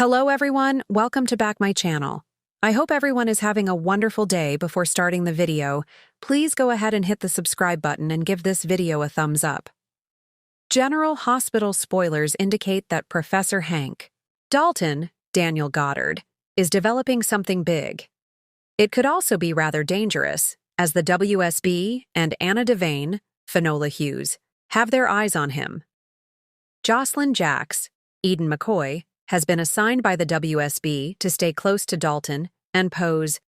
Hello everyone, welcome to back my channel. I hope everyone is having a wonderful day. Before starting the video, please go ahead and hit the subscribe button and give this video a thumbs up. General Hospital spoilers indicate that Professor Hank Dalton, Daniel Goddard, is developing something big. It could also be rather dangerous, as the WSB and Anna Devane, Finola Hughes, have their eyes on him. Jocelyn Jacks, Eden McCoy, has been assigned by the WSB to stay close to Dalton and pose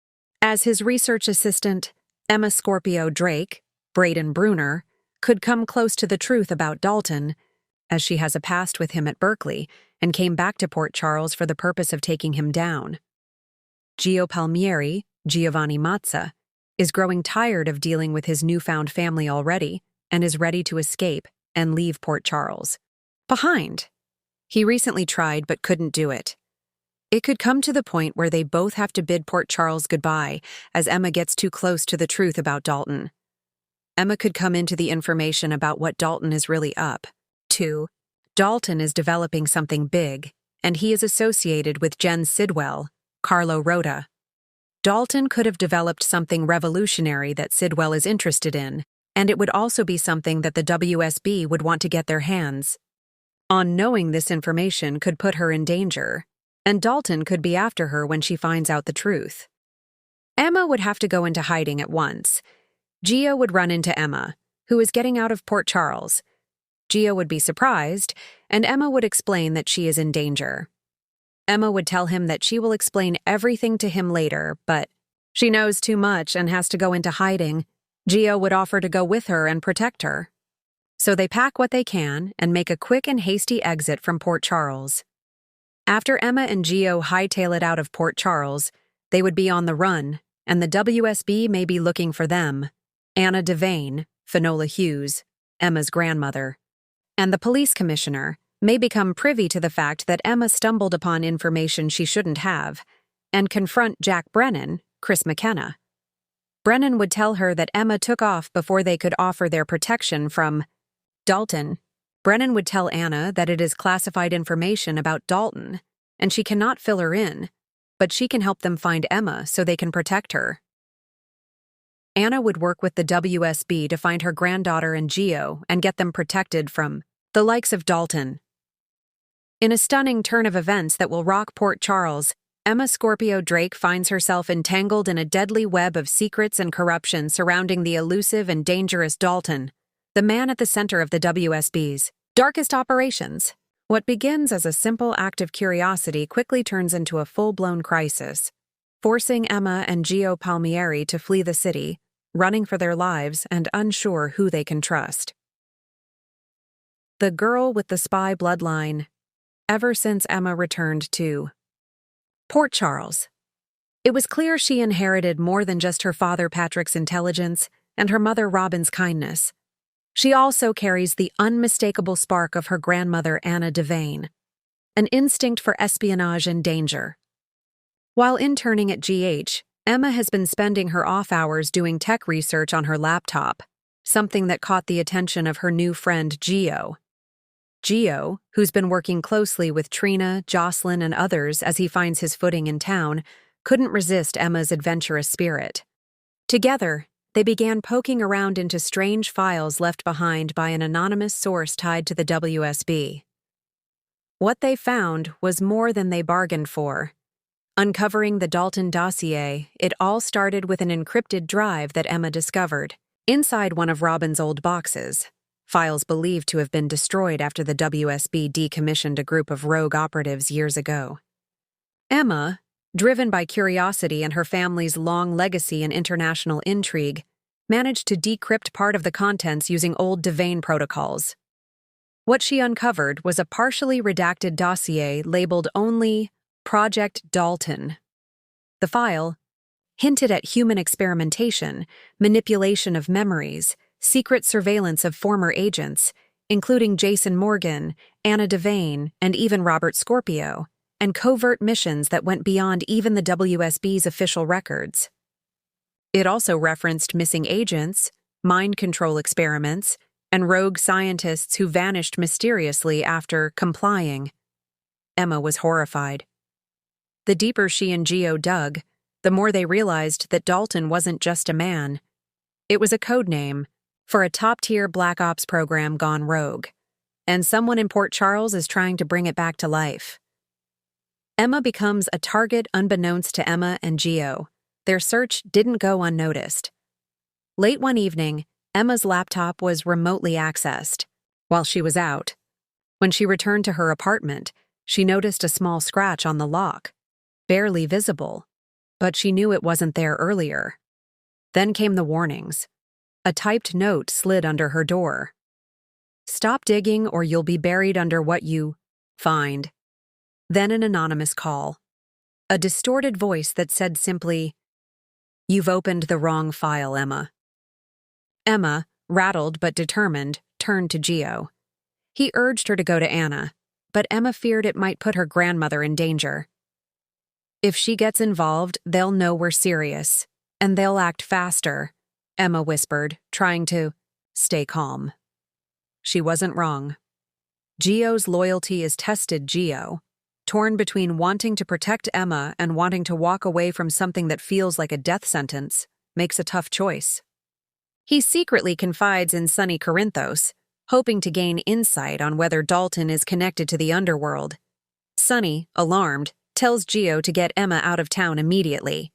as his research assistant. Emma Scorpio Drake, Braden Bruner, could come close to the truth about Dalton, as she has a past with him at Berkeley and came back to Port Charles for the purpose of taking him down. Gio Palmieri, Giovanni Mazza, is growing tired of dealing with his newfound family already and is ready to escape and leave Port Charles behind. He recently tried but couldn't do it. It could come to the point where they both have to bid Port Charles goodbye as Emma gets too close to the truth about Dalton. Emma could come into the information about what Dalton is really up to. Dalton is developing something big, and he is associated with Jen Sidwell, Carlo Rota. Dalton could have developed something revolutionary that Sidwell is interested in, and it would also be something that the WSB would want to get their hands on. Knowing this information could put her in danger, and Dalton could be after her when she finds out the truth. Emma would have to go into hiding at once. Gio would run into Emma, who is getting out of Port Charles. Gio would be surprised, and Emma would explain that she is in danger. Emma would tell him that she will explain everything to him later, but she knows too much and has to go into hiding. Gio would offer to go with her and protect her. So they pack what they can and make a quick and hasty exit from Port Charles. After Emma and Gio hightail it out of Port Charles, they would be on the run, and the WSB may be looking for them. Anna Devane, Finola Hughes, Emma's grandmother, and the police commissioner may become privy to the fact that Emma stumbled upon information she shouldn't have, and confront Jack Brennan, Chris McKenna. Brennan would tell her that Emma took off before they could offer their protection from Dalton. Brennan would tell Anna that it is classified information about Dalton, and she cannot fill her in, but she can help them find Emma so they can protect her. Anna would work with the WSB to find her granddaughter and Gio and get them protected from the likes of Dalton. In a stunning turn of events that will rock Port Charles, Emma Scorpio Drake finds herself entangled in a deadly web of secrets and corruption surrounding the elusive and dangerous Dalton, the man at the center of the WSB's darkest operations. What begins as a simple act of curiosity quickly turns into a full-blown crisis, forcing Emma and Gio Palmieri to flee the city, running for their lives and unsure who they can trust. The girl with the spy bloodline. Ever since Emma returned to Port Charles, it was clear she inherited more than just her father Patrick's intelligence and her mother Robin's kindness. She also carries the unmistakable spark of her grandmother Anna Devane, an instinct for espionage and danger. While interning at GH, Emma has been spending her off hours doing tech research on her laptop, something that caught the attention of her new friend Gio. Gio, who's been working closely with Trina, Jocelyn, and others as he finds his footing in town, couldn't resist Emma's adventurous spirit. Together, they began poking around into strange files left behind by an anonymous source tied to the WSB. What they found was more than they bargained for. Uncovering the Dalton dossier, it all started with an encrypted drive that Emma discovered inside one of Robin's old boxes. Files believed to have been destroyed after the WSB decommissioned a group of rogue operatives years ago. Emma, driven by curiosity and her family's long legacy in international intrigue, managed to decrypt part of the contents using old Devane protocols. What she uncovered was a partially redacted dossier labeled only Project Dalton. The file hinted at human experimentation, manipulation of memories, secret surveillance of former agents, including Jason Morgan, Anna Devane, and even Robert Scorpio, and covert missions that went beyond even the WSB's official records. It also referenced missing agents, mind control experiments, and rogue scientists who vanished mysteriously after complying. Emma was horrified. The deeper she and Geo dug, the more they realized that Dalton wasn't just a man. It was a code name for a top-tier Black Ops program gone rogue, and someone in Port Charles is trying to bring it back to life. Emma becomes a target unbeknownst to Emma and Geo. Their search didn't go unnoticed. Late one evening, Emma's laptop was remotely accessed while she was out. When she returned to her apartment, she noticed a small scratch on the lock, barely visible, but she knew it wasn't there earlier. Then came the warnings. A typed note slid under her door. "Stop digging or you'll be buried under what you find." Then an anonymous call. A distorted voice that said simply, "You've opened the wrong file, Emma." Emma, rattled but determined, turned to Geo. He urged her to go to Anna, but Emma feared it might put her grandmother in danger. "If she gets involved, they'll know we're serious, and they'll act faster," Emma whispered, trying to stay calm. She wasn't wrong. Geo's loyalty is tested Geo, torn between wanting to protect Emma and wanting to walk away from something that feels like a death sentence, makes a tough choice. He secretly confides in Sonny Corinthos, hoping to gain insight on whether Dalton is connected to the underworld. Sonny, alarmed, tells Geo to get Emma out of town immediately.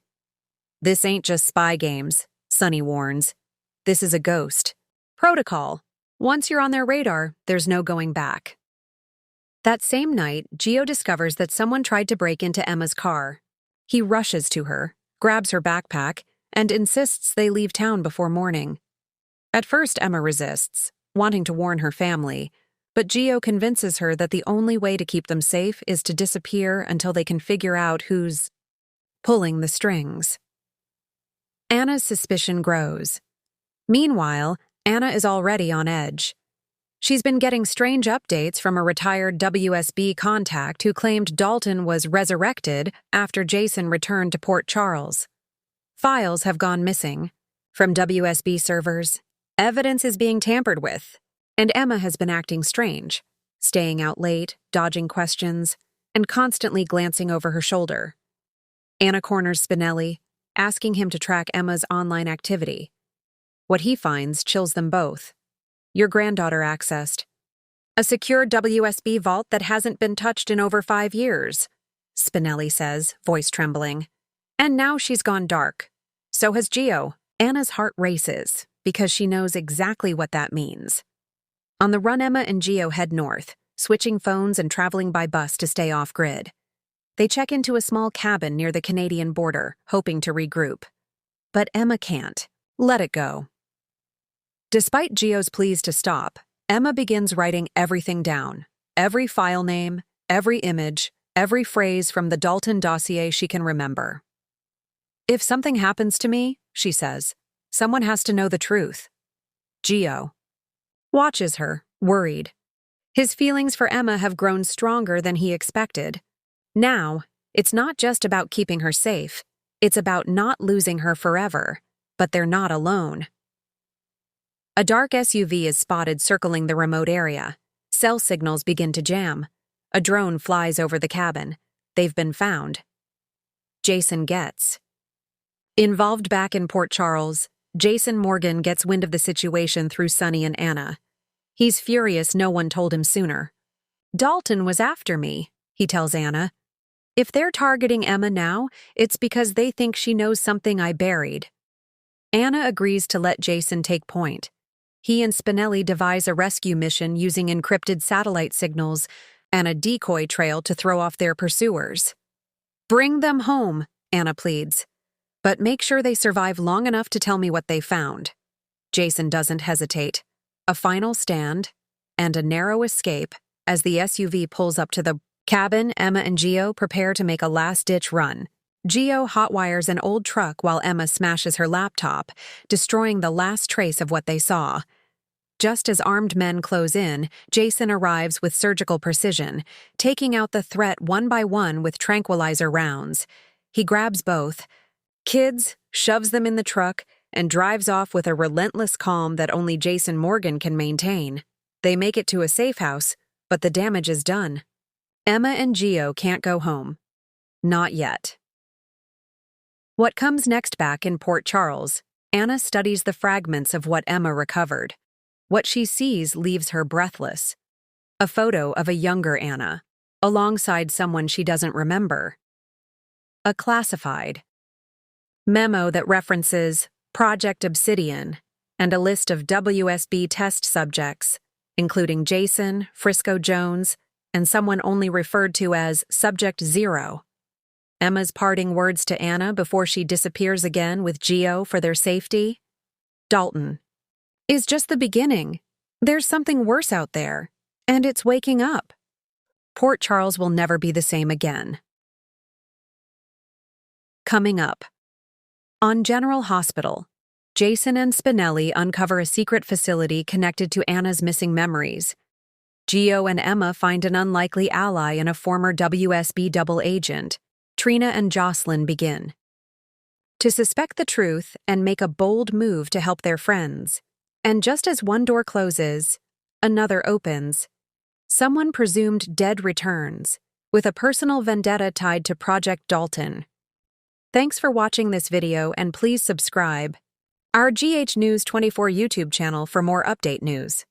"This ain't just spy games," Sonny warns. "This is a ghost. Protocol. Once you're on their radar, there's no going back." That same night, Geo discovers that someone tried to break into Emma's car. He rushes to her, grabs her backpack, and insists they leave town before morning. At first, Emma resists, wanting to warn her family, but Geo convinces her that the only way to keep them safe is to disappear until they can figure out who's pulling the strings. Anna's suspicion grows. Meanwhile, Anna is already on edge. She's been getting strange updates from a retired WSB contact who claimed Dalton was resurrected after Jason returned to Port Charles. Files have gone missing from WSB servers. Evidence is being tampered with, and Emma has been acting strange, staying out late, dodging questions, and constantly glancing over her shoulder. Anna corners Spinelli, asking him to track Emma's online activity. What he finds chills them both. "Your granddaughter accessed a secure WSB vault that hasn't been touched in over 5 years, Spinelli says, voice trembling. "And now she's gone dark. So has Geo." Anna's heart races because she knows exactly what that means. On the run, Emma and Geo head north, switching phones and traveling by bus to stay off-grid. They check into a small cabin near the Canadian border, hoping to regroup. But Emma can't. Let it go. Despite Geo's pleas to stop, Emma begins writing everything down. Every file name, every image, every phrase from the Dalton dossier she can remember. "If something happens to me," she says, "someone has to know the truth." Geo watches her, worried. His feelings for Emma have grown stronger than he expected. Now, it's not just about keeping her safe, it's about not losing her forever, but they're not alone. A dark SUV is spotted circling the remote area. Cell signals begin to jam. A drone flies over the cabin. They've been found. Jason gets involved back in Port Charles. Jason Morgan gets wind of the situation through Sonny and Anna. He's furious no one told him sooner. "Dalton was after me," he tells Anna. "If they're targeting Emma now, it's because they think she knows something I buried." Anna agrees to let Jason take point. He and Spinelli devise a rescue mission using encrypted satellite signals and a decoy trail to throw off their pursuers. "Bring them home," Anna pleads. "But make sure they survive long enough to tell me what they found." Jason doesn't hesitate. A final stand and a narrow escape as the SUV pulls up to the cabin. Emma and Geo prepare to make a last-ditch run. Geo hotwires an old truck while Emma smashes her laptop, destroying the last trace of what they saw. Just as armed men close in, Jason arrives with surgical precision, taking out the threat one by one with tranquilizer rounds. He grabs both kids, shoves them in the truck, and drives off with a relentless calm that only Jason Morgan can maintain. They make it to a safe house, but the damage is done. Emma and Geo can't go home. Not yet. What comes next back in Port Charles, Anna studies the fragments of what Emma recovered. What she sees leaves her breathless. A photo of a younger Anna, alongside someone she doesn't remember. A classified memo that references Project Obsidian and a list of WSB test subjects, including Jason, Frisco Jones, and someone only referred to as Subject 0. Emma's parting words to Anna before she disappears again with Gio for their safety? Dalton. Is just the beginning. There's something worse out there, and it's waking up. Port Charles will never be the same again. Coming up. On General Hospital, Jason and Spinelli uncover a secret facility connected to Anna's missing memories. Gio and Emma find an unlikely ally in a former WSB double agent. Trina and Jocelyn begin to suspect the truth and make a bold move to help their friends. And just as one door closes, another opens. Someone presumed dead returns, with a personal vendetta tied to Project Dalton. Thanks for watching this video and please subscribe our GH News 24 YouTube channel for more update news.